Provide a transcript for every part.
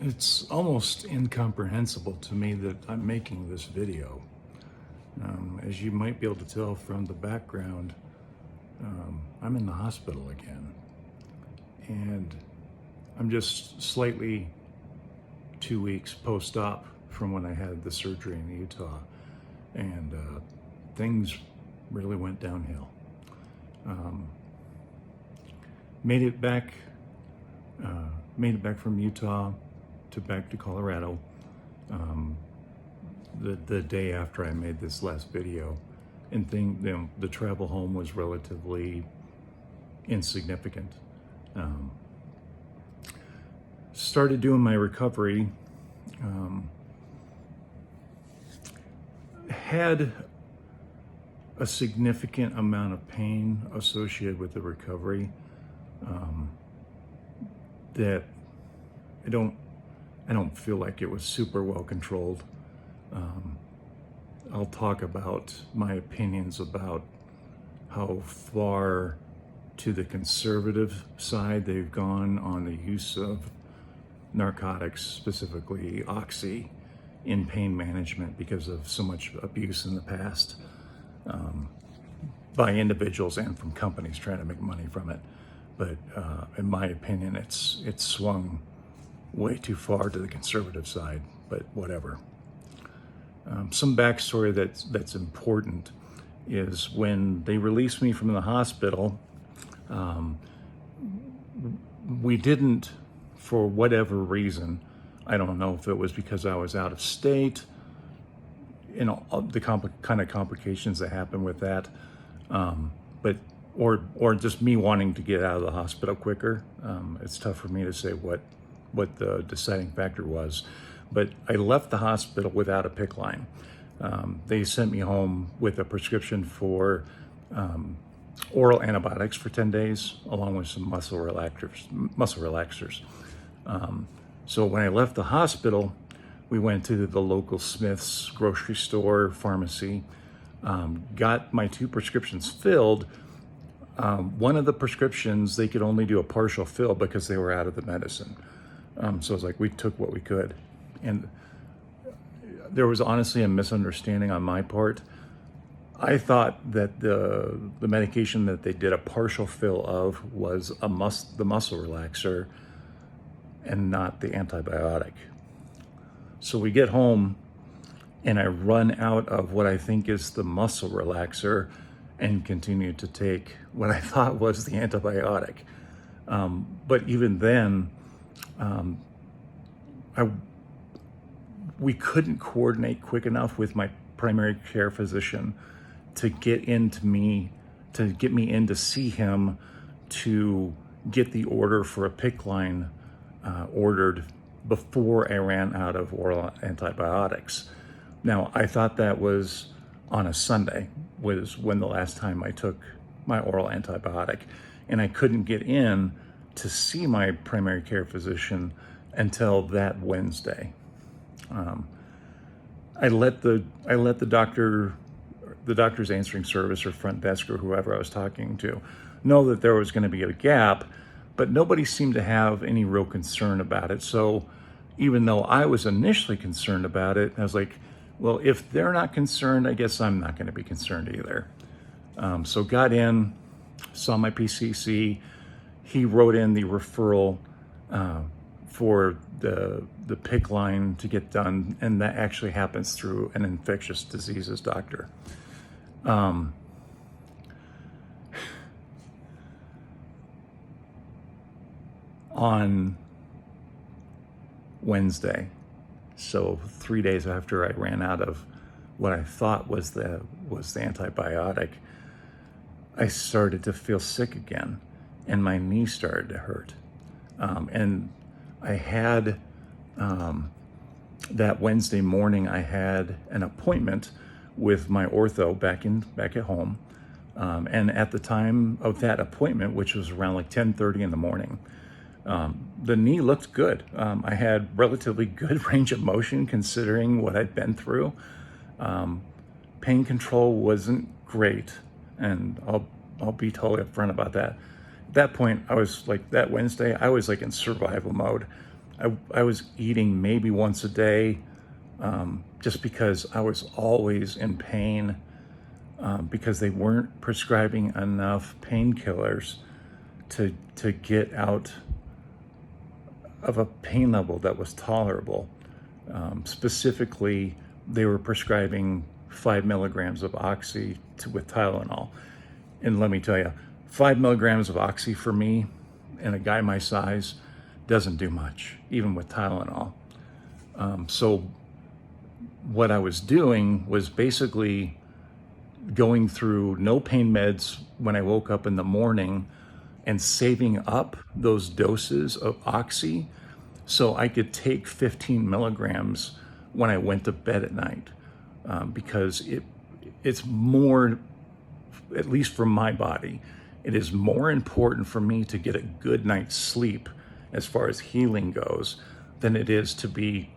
It's almost incomprehensible to me that I'm making this video. As you might be able to tell from the background, I'm in the hospital again. And I'm just slightly 2 weeks post-op from when I had the surgery in Utah. And things really went downhill. Made it back from Utah back to Colorado the day after I made this last video, and the travel home was relatively insignificant. Started doing my recovery. Had a significant amount of pain associated with the recovery that I don't feel like it was super well controlled. I'll talk about my opinions about how far to the conservative side they've gone on the use of narcotics, specifically oxy, in pain management because of so much abuse in the past by individuals and from companies trying to make money from it. But in my opinion, it's swung way too far to the conservative side, but whatever. Some backstory that's important is when they released me from the hospital, we didn't, for whatever reason, I don't know if it was because I was out of state, the kind of complications that happen with that, but or just me wanting to get out of the hospital quicker. It's tough for me to say what the deciding factor was, but I left the hospital without a PICC line. They sent me home with a prescription for oral antibiotics for 10 days, along with some muscle relaxers. So when I left the hospital, we went to the local Smith's grocery store, pharmacy, got my 2 prescriptions filled. One of the prescriptions, they could only do a partial fill because they were out of the medicine. So it's like we took what we could. And there was honestly a misunderstanding on my part. I thought that the medication that they did a partial fill of was the muscle relaxer and not the antibiotic. So we get home and I run out of what I think is the muscle relaxer and continue to take what I thought was the antibiotic. But even then, we couldn't coordinate quick enough with my primary care physician to get me in to see him to get the order for a PICC line ordered before I ran out of oral antibiotics. Now, I thought that was on a Sunday, was when the last time I took my oral antibiotic, and I couldn't get in to see my primary care physician until that Wednesday. I let the doctor's answering service or front desk or whoever I was talking to know that there was going to be a gap, but nobody seemed to have any real concern about it. So even though I was initially concerned about it, I was like, well, if they're not concerned, I guess I'm not going to be concerned either. So got in, saw my PCC. He wrote in the referral for the PICC line to get done, and that actually happens through an infectious diseases doctor. On Wednesday, so 3 days after I ran out of what I thought was the antibiotic, I started to feel sick again, and my knee started to hurt. And I had that Wednesday morning, I had an appointment with my ortho back at home, and at the time of that appointment, which was around like 10:30 in the morning, the knee looked good. I had relatively good range of motion considering what I'd been through. Pain control wasn't great, and I'll be totally upfront about that. At that point, I was like, that Wednesday, I was like in survival mode. I was eating maybe once a day, just because I was always in pain, because they weren't prescribing enough painkillers to get out of a pain level that was tolerable. Specifically, they were prescribing 5 milligrams of oxy with Tylenol. And let me tell you, 5 milligrams of oxy for me and a guy my size doesn't do much, even with Tylenol. So what I was doing was basically going through no pain meds when I woke up in the morning and saving up those doses of oxy so I could take 15 milligrams when I went to bed at night, because it's more, at least for my body, it is more important for me to get a good night's sleep as far as healing goes than it is to be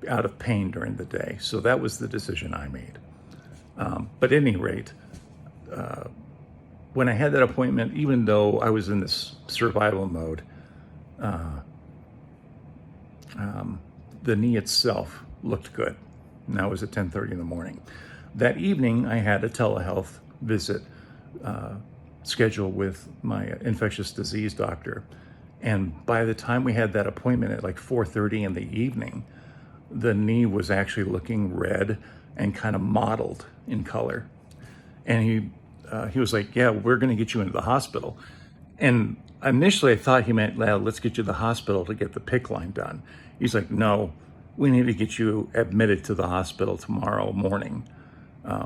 out of pain during the day. So that was the decision I made. But at any rate, when I had that appointment, even though I was in this survival mode, the knee itself looked good. And that was at 10:30 in the morning. That evening, I had a telehealth visit scheduled with my infectious disease doctor. And by the time we had that appointment at like 4:30 in the evening, the knee was actually looking red and kind of mottled in color. And he was like, "Yeah, we're going to get you into the hospital." And initially I thought he meant, "Well, let's get you to the hospital to get the PICC line done." He's like, "No, we need to get you admitted to the hospital tomorrow morning,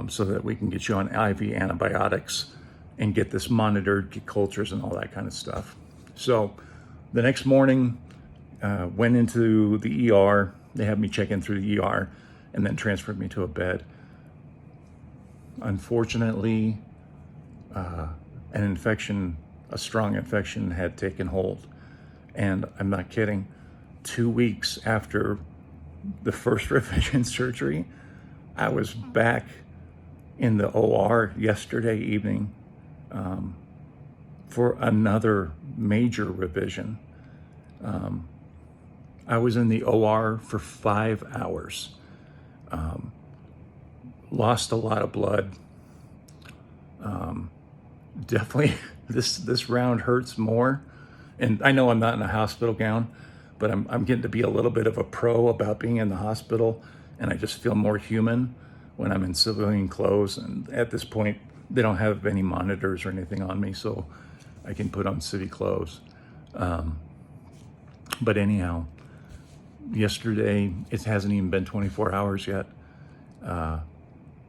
so that we can get you on IV antibiotics and get this monitored, get cultures and all that kind of stuff." So the next morning, went into the ER. They had me check in through the ER and then transferred me to a bed. Unfortunately, a strong infection had taken hold. And I'm not kidding, 2 weeks after the first revision surgery, I was back in the OR yesterday evening for another major revision. I was in the OR for 5 hours. Lost a lot of blood. Definitely, this round hurts more. And I know I'm not in a hospital gown, but I'm getting to be a little bit of a pro about being in the hospital, and I just feel more human when I'm in civilian clothes. And at this point, they don't have any monitors or anything on me, so I can put on civvy clothes. But anyhow, yesterday, it hasn't even been 24 hours yet.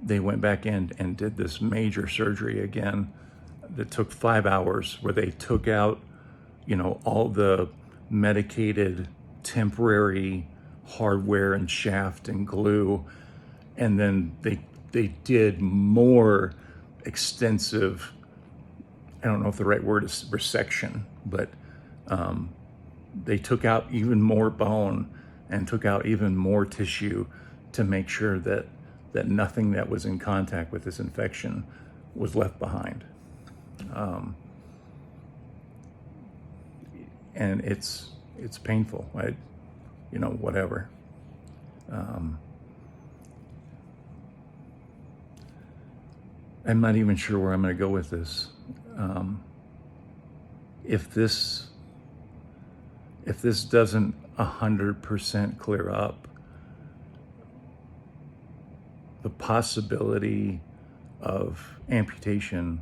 They went back in and did this major surgery again that took 5 hours, where they took out, all the medicated temporary hardware and shaft and glue. And then they did more extensive, I don't know if the right word is resection, but they took out even more bone and took out even more tissue to make sure that nothing that was in contact with this infection was left behind. And it's painful. Whatever. I'm not even sure where I'm going to go with this. If this doesn't 100% clear up, the possibility of amputation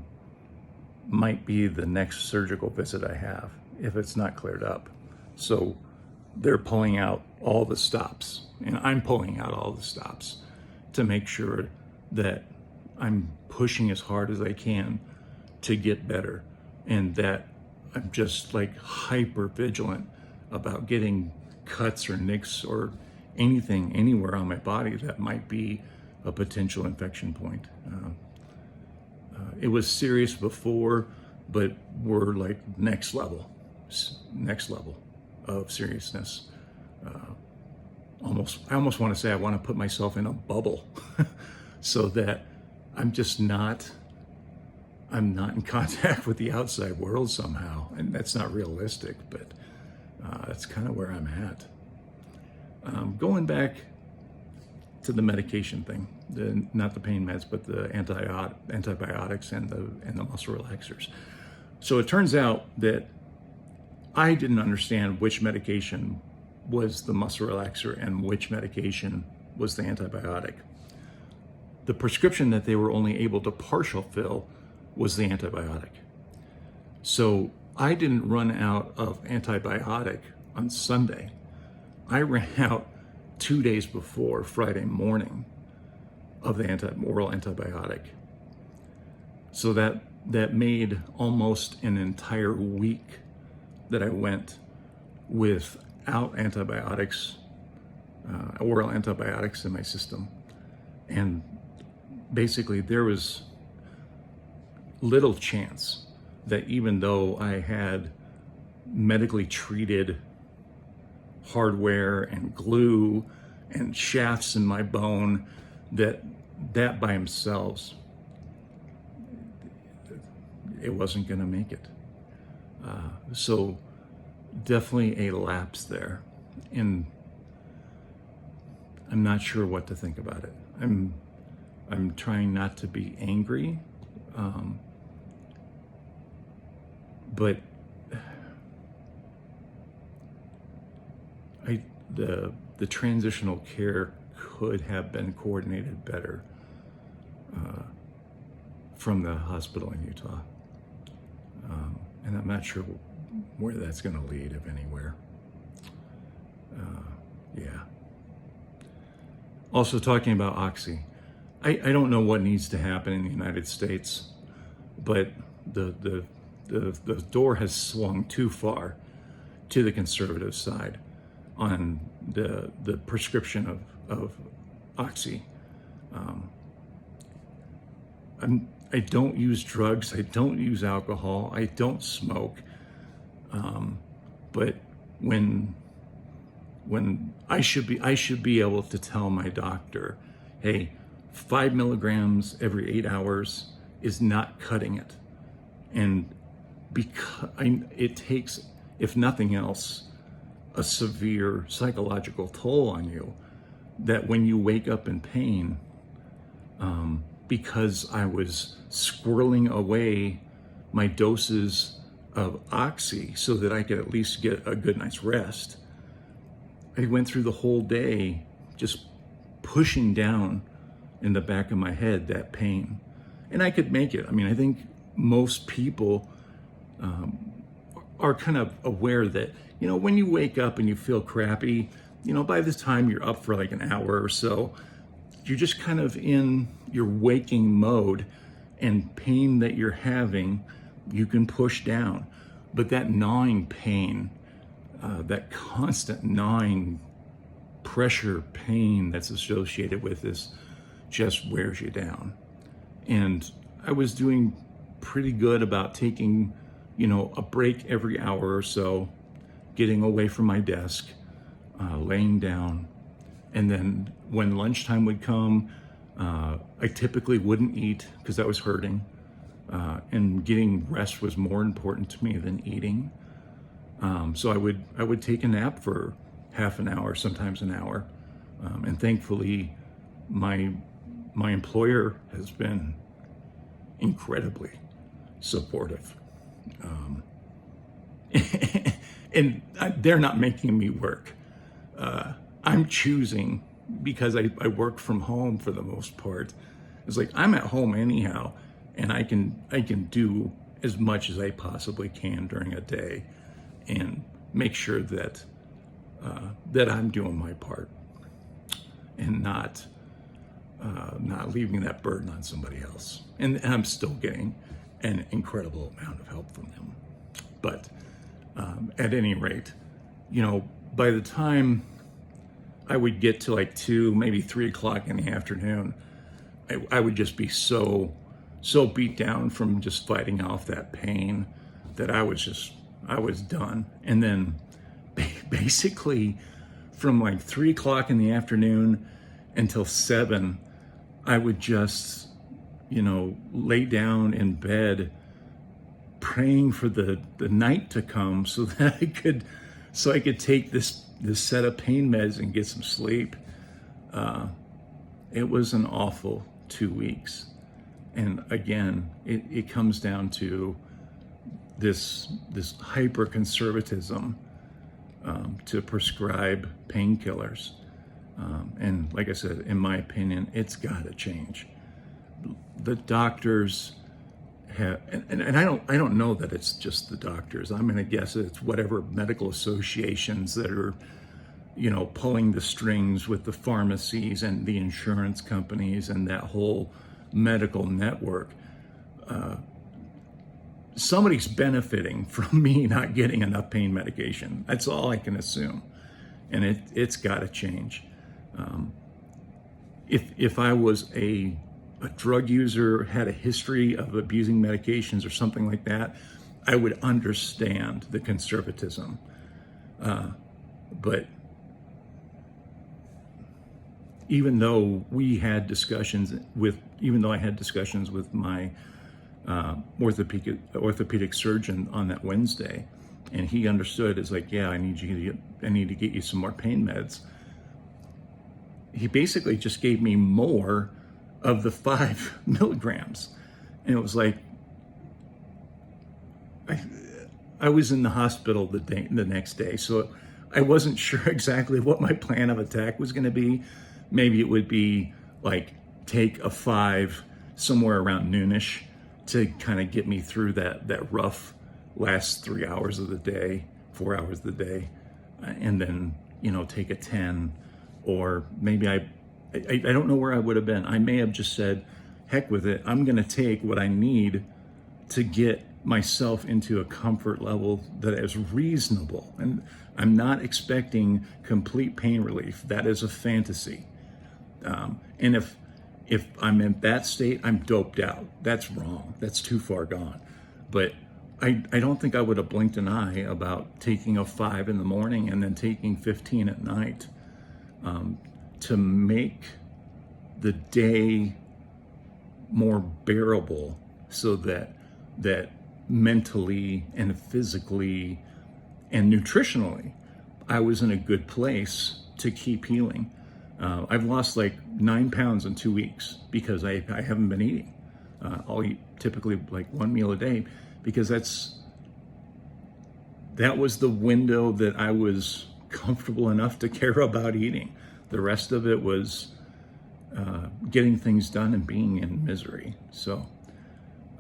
might be the next surgical visit I have if it's not cleared up. So they're pulling out all the stops, and I'm pulling out all the stops to make sure that I'm pushing as hard as I can to get better, and that I'm just like hyper vigilant about getting cuts or nicks or anything anywhere on my body that might be a potential infection point. It was serious before, but we're like next level of seriousness. I almost want to say I want to put myself in a bubble so that I'm not in contact with the outside world somehow. And that's not realistic, but That's kind of where I'm at. Going back to the medication thing, not the pain meds, but the antibiotics and the muscle relaxers. So it turns out that I didn't understand which medication was the muscle relaxer and which medication was the antibiotic. The prescription that they were only able to partial fill was the antibiotic. So I didn't run out of antibiotic on Sunday. I ran out 2 days before Friday morning of the oral antibiotic. So that made almost an entire week that I went without antibiotics, oral antibiotics in my system. And basically there was little chance that even though I had medically treated hardware and glue and shafts in my bone, that by themselves, it wasn't going to make it. So definitely a lapse there, and I'm not sure what to think about it. I'm trying not to be angry, but the transitional care could have been coordinated better from the hospital in Utah, and I'm not sure where that's going to lead, if anywhere. Yeah. Also, talking about Oxy, I don't know what needs to happen in the United States, but the door has swung too far to the conservative side on the prescription of Oxy. I don't use drugs. I don't use alcohol. I don't smoke. But when I should be able to tell my doctor, hey, 5 milligrams every 8 hours is not cutting it. And because it takes, if nothing else, a severe psychological toll on you, that when you wake up in pain, because I was squirreling away my doses of Oxy so that I could at least get a good night's rest, I went through the whole day just pushing down in the back of my head that pain. And I could make it. I mean, I think most people are kind of aware that, when you wake up and you feel crappy, by the time you're up for like an hour or so, you're just kind of in your waking mode, and pain that you're having, you can push down. But that gnawing pain, that constant gnawing pressure pain that's associated with this just wears you down. And I was doing pretty good about taking, a break every hour or so, getting away from my desk, laying down. And then when lunchtime would come, I typically wouldn't eat because I was hurting. And getting rest was more important to me than eating. So I would take a nap for half an hour, sometimes an hour. And thankfully, my employer has been incredibly supportive. And they're not making me work. I'm choosing, because I work from home for the most part. It's like I'm at home anyhow, and I can do as much as I possibly can during a day, and make sure that I'm doing my part, and not leaving that burden on somebody else. And I'm still getting an incredible amount of help from them. But at any rate, by the time I would get to like 2, maybe 3 o'clock in the afternoon, I would just be so beat down from just fighting off that pain that I was done. And then basically from like 3 o'clock in the afternoon until 7, I would just, lay down in bed praying for the night to come so that I could so I could take this set of pain meds and get some sleep. It was an awful 2 weeks. And again, it comes down to this hyper conservatism to prescribe painkillers. And like I said, in my opinion, it's got to change. The doctors have, and I don't know that it's just the doctors. I'm going to guess it's whatever medical associations that are, pulling the strings with the pharmacies and the insurance companies and that whole medical network. Somebody's benefiting from me not getting enough pain medication. That's all I can assume. And it's got to change. If I was a drug user, had a history of abusing medications or something like that, I would understand the conservatism. But even though I had discussions with my orthopedic surgeon on that Wednesday, and he understood, it's like, yeah, I need to get you some more pain meds. He basically just gave me more of the 5 milligrams. And it was like, I was in the hospital the next day, so I wasn't sure exactly what my plan of attack was going to be. Maybe it would be like take a 5 somewhere around noonish to kind of get me through that rough last 3 hours of the day, 4 hours of the day, and then take a 10, or maybe I don't know where I would have been. I may have just said, heck with it, I'm going to take what I need to get myself into a comfort level that is reasonable. And I'm not expecting complete pain relief. That is a fantasy. And if I'm in that state, I'm doped out. That's wrong. That's too far gone. But I don't think I would have blinked an eye about taking a 5 in the morning and then taking 15 at night, to make the day more bearable, so that mentally and physically and nutritionally, I was in a good place to keep healing. I've lost like 9 pounds in 2 weeks because I haven't been eating. I'll eat typically like 1 meal a day, because that was the window that I was comfortable enough to care about eating. The rest of it was getting things done and being in misery. So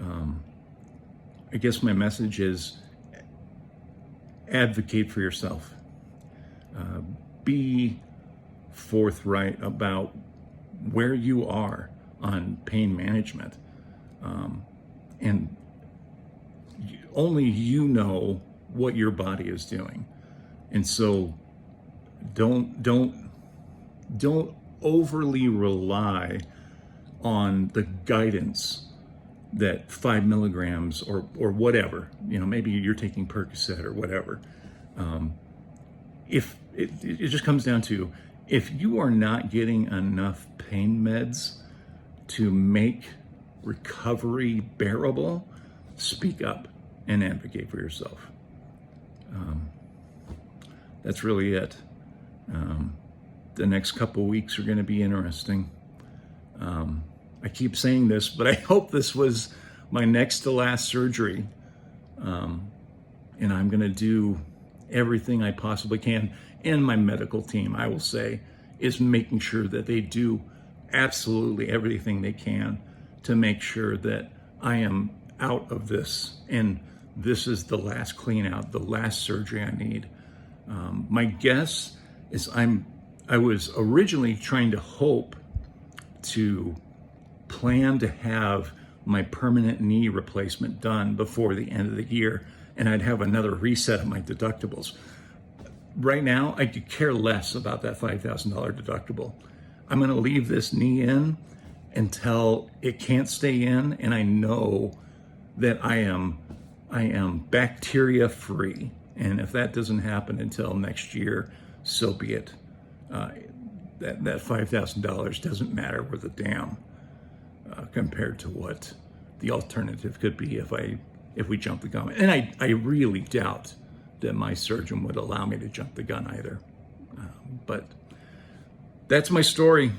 I guess my message is advocate for yourself. Be forthright about where you are on pain management. And only you know what your body is doing. And so don't overly rely on the guidance that 5 milligrams or whatever, maybe you're taking Percocet or whatever. If it just comes down to, if you are not getting enough pain meds to make recovery bearable, speak up and advocate for yourself. That's really it. The next couple weeks are going to be interesting. I keep saying this, but I hope this was my next to last surgery. And I'm going to do everything I possibly can. And my medical team, I will say, is making sure that they do absolutely everything they can to make sure that I am out of this. And this is the last clean out, the last surgery I need. My guess is I was originally trying to hope to plan to have my permanent knee replacement done before the end of the year, and I'd have another reset of my deductibles. Right now, I could care less about that $5,000 deductible. I'm going to leave this knee in until it can't stay in, and I know that I am bacteria free. And if that doesn't happen until next year, so be it. That $5,000 doesn't matter worth a damn compared to what the alternative could be if we jump the gun. And I really doubt that my surgeon would allow me to jump the gun either. But that's my story.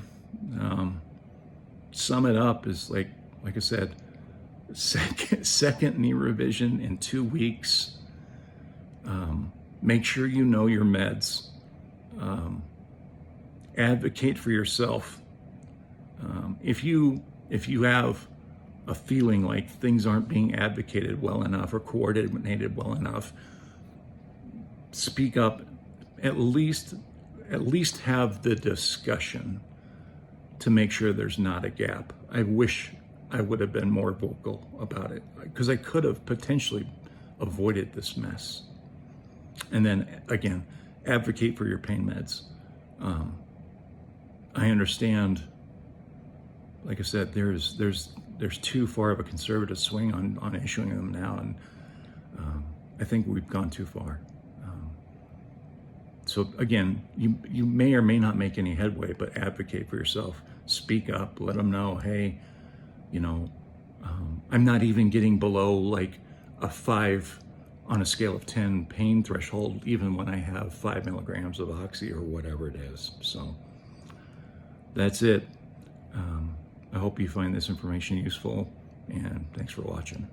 Sum it up is like I said, second knee revision in 2 weeks. Make sure you know your meds. Advocate for yourself. If you have a feeling like things aren't being advocated well enough or coordinated well enough, speak up. At least have the discussion to make sure there's not a gap. I wish I would have been more vocal about it, because I could have potentially avoided this mess. And then again, advocate for your pain meds. I understand, like I said, there's too far of a conservative swing on issuing them now, and I think we've gone too far. So again, you may or may not make any headway, but advocate for yourself. Speak up. Let them know, hey, I'm not even getting below like a 5 on a scale of 10 pain threshold, even when I have 5 milligrams of oxy or whatever it is. So that's it. I hope you find this information useful, and thanks for watching.